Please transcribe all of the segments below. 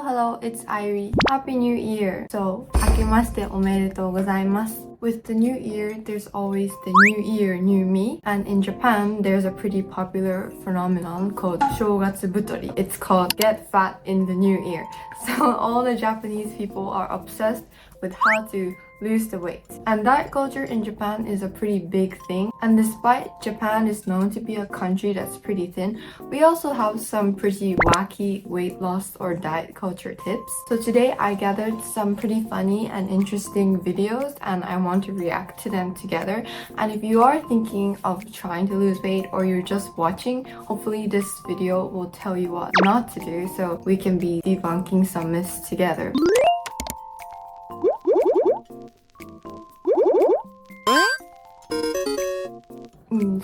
Hello, it's Irie. Happy New Year! So, 明けましておめでとうございます。With the new year, there's always the new year, new me. And in Japan, there's a pretty popular phenomenon called 正月太り. It's called get fat in the new year. So all the Japanese people are obsessed with how to lose the weight. And diet culture in Japan is a pretty big thing. And despite Japan is known to be a country that's pretty thin, we also have some pretty wacky weight loss or diet culture tips. So today I gathered some pretty funny and interesting videos and I want to react to them together. And if you are thinking of trying to lose weight or you're just watching, hopefully this video will tell you what not to do so we can be debunking some myths together.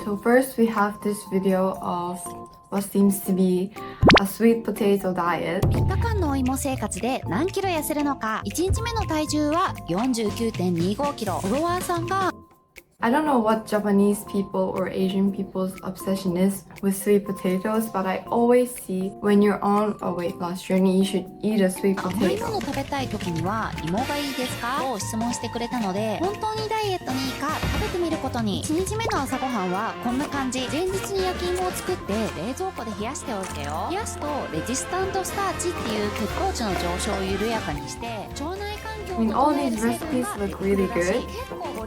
So first we have this video of what seems to be a sweet potato diet. 3日間のお芋生活で何キロ痩せるのか。1日目の体重は 49.25 キロ。フォロワーさんが I don't know what Japanese people or Asian people's obsession is with sweet potatoes, but I always see when you're on a weight loss journey, you should eat a sweet 甘いも potato. の食べたい時には芋がいいですかと質問してくれたので、本当にダイエットにいいか食べてみることに。1日目の朝ごはんはこんな感じ。前日に焼き芋を作って冷蔵庫で冷やしておいてよ。冷やすとレジスタントスターチっていう血糖値の上昇を緩やかにして腸内環境を I mean, all these recipes look really good,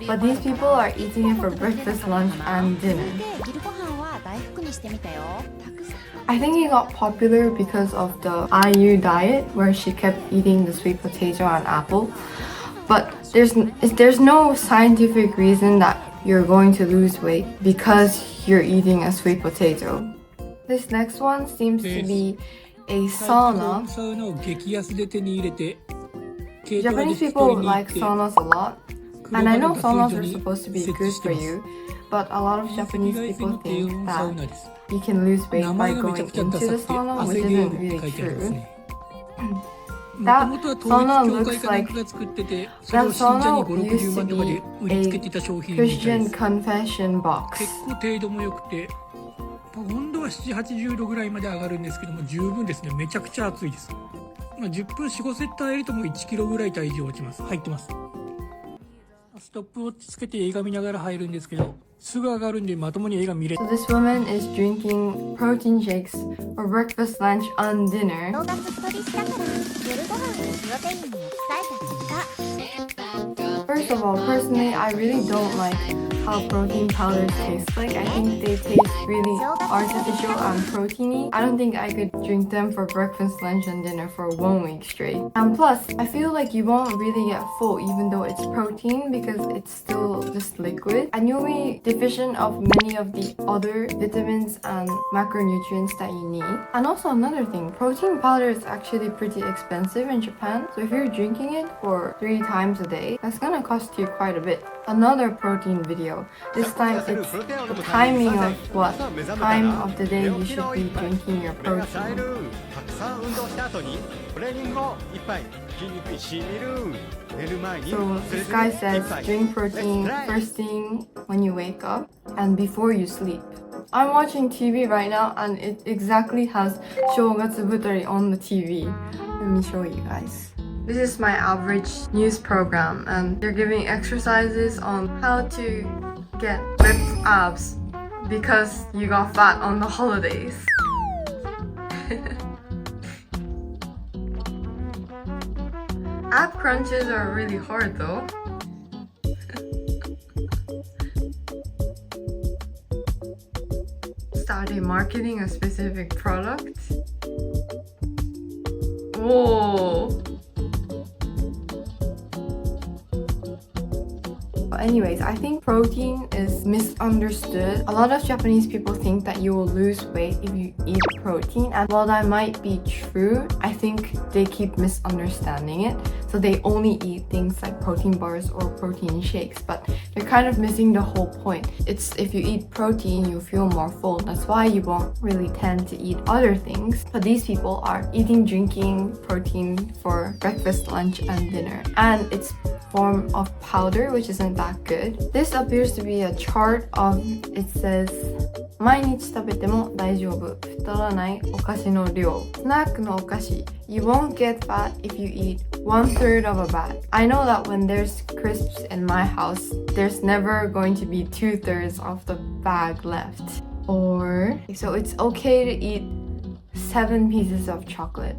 but these people are eating it for breakfast, lunch, and dinner. 昼ごはんは大福にしてみたよ。 I think it got popular because of the IU diet, where she kept eating the sweet potato and apple. But there's no scientific reason that you're going to lose weight because you're eating a sweet potato. This next one seems to be a sauna. サウナを激安で手に入れて Japanese people like saunas a lot. And I know saunas are supposed to be good for you, but a lot of Japanese people think that you can lose weight by going into the sauna, which isn't really true. That sauna looks like that sauna used to be a Christian confession box. 結構程度も良くて温度は7、80度ぐらいまで上がるんですけども十分ですね。めちゃくちゃ暑いです。10分4、5セット入るともう1キロぐらい体重落ちます。入ってます。ストップウォッチつけて映画見ながら入るんですけど、すぐ上がるんでまともに映画見れ。 So this woman is drinking protein shakes for breakfast, lunch, and dinner. 動画太りしたから夜ご飯をプロテインに伝えた結果 First of all, personally, I really don't like how protein powders taste like. I think they taste really artificial and proteiny. I don't think I could drink them for breakfast, lunch, and dinner for 1 week straight. And plus, I feel like you won't really get full even though it's protein because it's still just liquid. And you'll be deficient of many of the other vitamins and macronutrients that you need. And also another thing, protein powder is actually pretty expensive in Japan. So if you're drinking it for 3 times a day, that's gonna cost you quite a bit. Another protein video. This time it's the timing of what time of the day you should be drinking your protein. So this guy says drink protein first thing when you wake up and before you sleep. I'm watching TV right now and it exactly has 正月太り on the TV. Let me show you guys. This is my average news program and they're giving exercises on how to get ripped abs because you got fat on the holidays. Ab crunches are really hard though. Started marketing a specific product. Whoa. Anyways, I think protein is misunderstood. A lot of Japanese people think that you will lose weight if you eat protein, and while that might be true, I think they keep misunderstanding it. So they only eat things like protein bars or protein shakes, but they're kind of missing the whole point. It's if you eat protein, you feel more full. That's why you won't really tend to eat other things. But these people are drinking protein for breakfast, lunch, and dinner. And it's form of powder, which isn't that good. This appears to be a chart of, it says 毎日食べても大丈夫。太らないお菓子の量。スナックのお菓子。You won't get fat if you eat 1/3 of a bag. I know that when there's crisps in my house, there's never going to be 2/3 of the bag left. Or, so it's okay to eat 7 pieces of chocolate.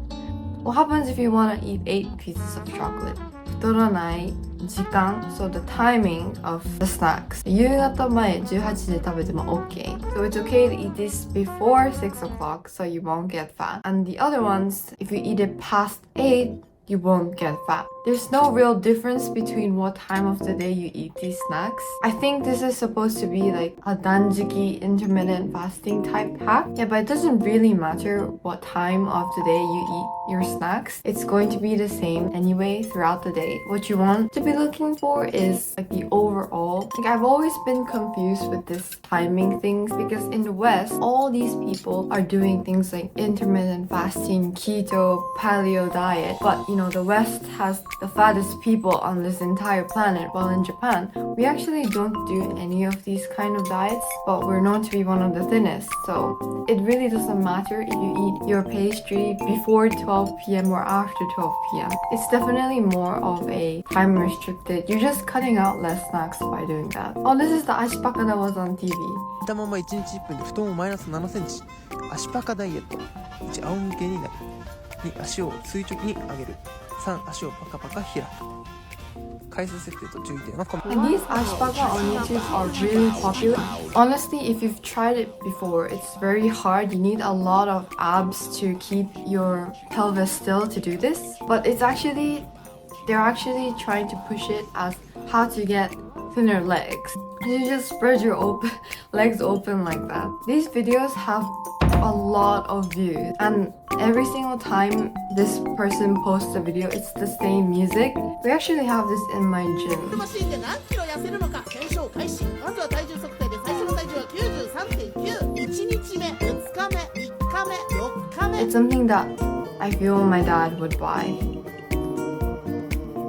What happens if you want to eat 8 pieces of chocolate? 太らない時間 so the timing of the snacks. 夕方前18時で食べても OK. So it's okay to eat this before 6 o'clock so you won't get fat. And the other ones, if you eat it past 8, you won't get fat. There's no real difference between what time of the day you eat these snacks. I think this is supposed to be like a danjiki intermittent fasting type hack. Yeah, but it doesn't really matter what time of the day you eat your snacks. It's going to be the same anyway throughout the day. What you want to be looking for is like the overall. Like I've always been confused with this timing things because in the West, all these people are doing things like intermittent fasting, keto, paleo diet. But you know, the West has the fattest people on this entire planet, while in Japan, we actually don't do any of these kind of diets, but we're known to be one of the thinnest. So it really doesn't matter if you eat your pastry before 12 p.m. or after 12 p.m. It's definitely more of a time restricted. You're just cutting out less snacks by doing that. Oh, this is the ashpaka that was on TV. 寝たまま1日1分で太ももマイナス7センチ。足パカダイエット。1、仰向けになる。2、足を垂直に上げる。3、足をパカパカ開く。回数設定と注意点はこの And these ashpaka on YouTube are really popular. Honestly, if you've tried it before, it's very hard. You need a lot of abs to keep your pelvis still to do this. But they're actually trying to push it as how to get thinner legs. You just spread your legs open like that. These videos have a lot of views, and every single time this person posts a video, it's the same music. We actually have this in my gym. マシンで何キロ痩せるのか検証開始。まずは体重測定で最初の体重は 93.9。1日目、2日目、3日目、4日目。 It's something that I feel my dad would buy.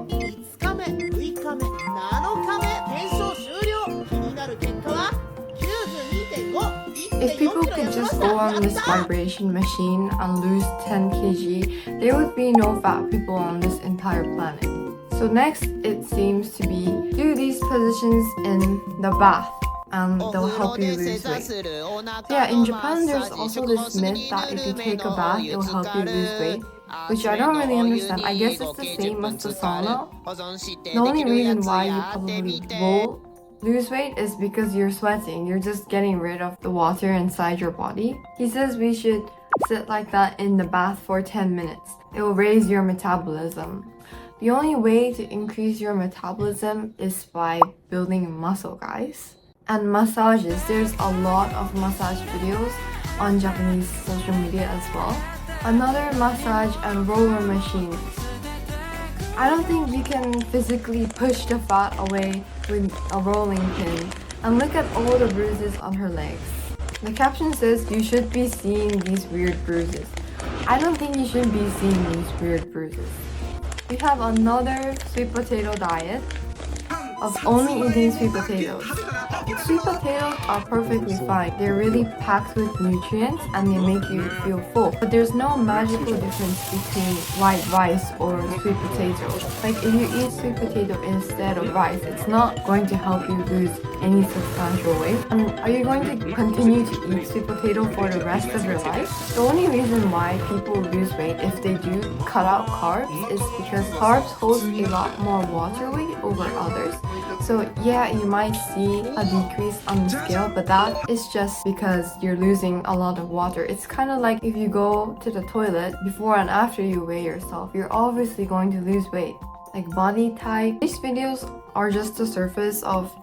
5日目、6日目、7日目、検証終了。気になる結果は 92.5。If people could just go on this vibration machine and lose 10 kg, there would be no fat people on this entire planet. So next, it seems to be do these positions in the bath and they'll help you lose weight. Yeah, in Japan, there's also this myth that if you take a bath, it will help you lose weight, which I don't really understand. I guess it's the same as the sauna. The only reason why you probably will lose weight is because you're sweating. You're just getting rid of the water inside your body. He says we should sit like that in the bath for 10 minutes. It will raise your metabolism. The only way to increase your metabolism is by building muscle, guys. And massages. There's a lot of massage videos on Japanese social media as well. Another massage and roller machines. I don't think we can physically push the fat away with a rolling pin. And look at all the bruises on her legs. The caption says you should be seeing these weird bruises. I don't think you should be seeing these weird bruises. We have another sweet potato diet of only eating sweet potatoes. Sweet potatoes are perfectly fine. They're really packed with nutrients and they make you feel full. But there's no magical difference between white rice or sweet potato. Like if you eat sweet potato instead of rice, it's not going to help you lose any substantial weight. And are you going to continue to eat sweet potato for the rest of your life? The only reason why people lose weight if they do cut out carbs is because carbs hold a lot more water weight over others. So yeah, you might see a decrease on the scale, but that is just because you're losing a lot of water. It's kind of like if you go to the toilet before and after you weigh yourself, you're obviously going to lose weight. Like body type. These videos are just the surface of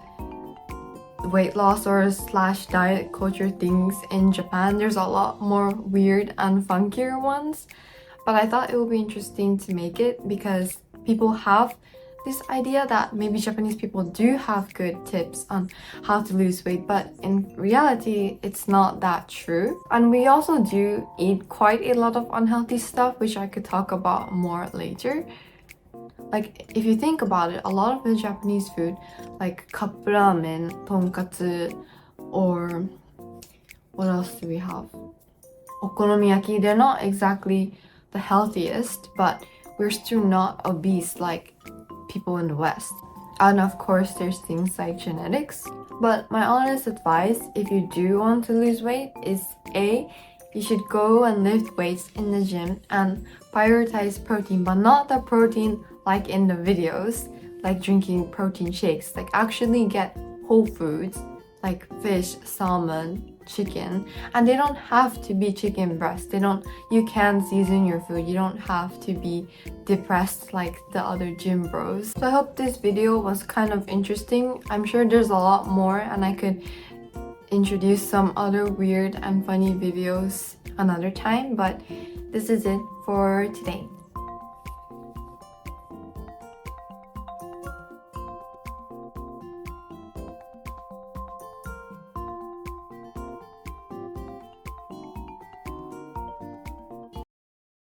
weight loss or / diet culture things in Japan. There's a lot more weird and funkier ones, but I thought it would be interesting to make it because people have this idea that maybe Japanese people do have good tips on how to lose weight, but in reality, it's not that true. And we also do eat quite a lot of unhealthy stuff, which I could talk about more later. Like, if you think about it, a lot of the Japanese food, like cup ramen, tonkatsu, or What else do we have? Okonomiyaki. They're not exactly the healthiest, but we're still not obese like people in the West. And of course, there's things like genetics. But my honest advice, if you do want to lose weight, is A, you should go and lift weights in the gym and prioritize protein, but not the protein like in the videos, like drinking protein shakes. Like actually get whole foods like fish, salmon, chicken, and they don't have to be chicken breast. You can season your food. You don't have to be depressed like the other gym bros. So I hope this video was kind of interesting. I'm sure there's a lot more and I could introduce some other weird and funny videos another time, but this is it for today.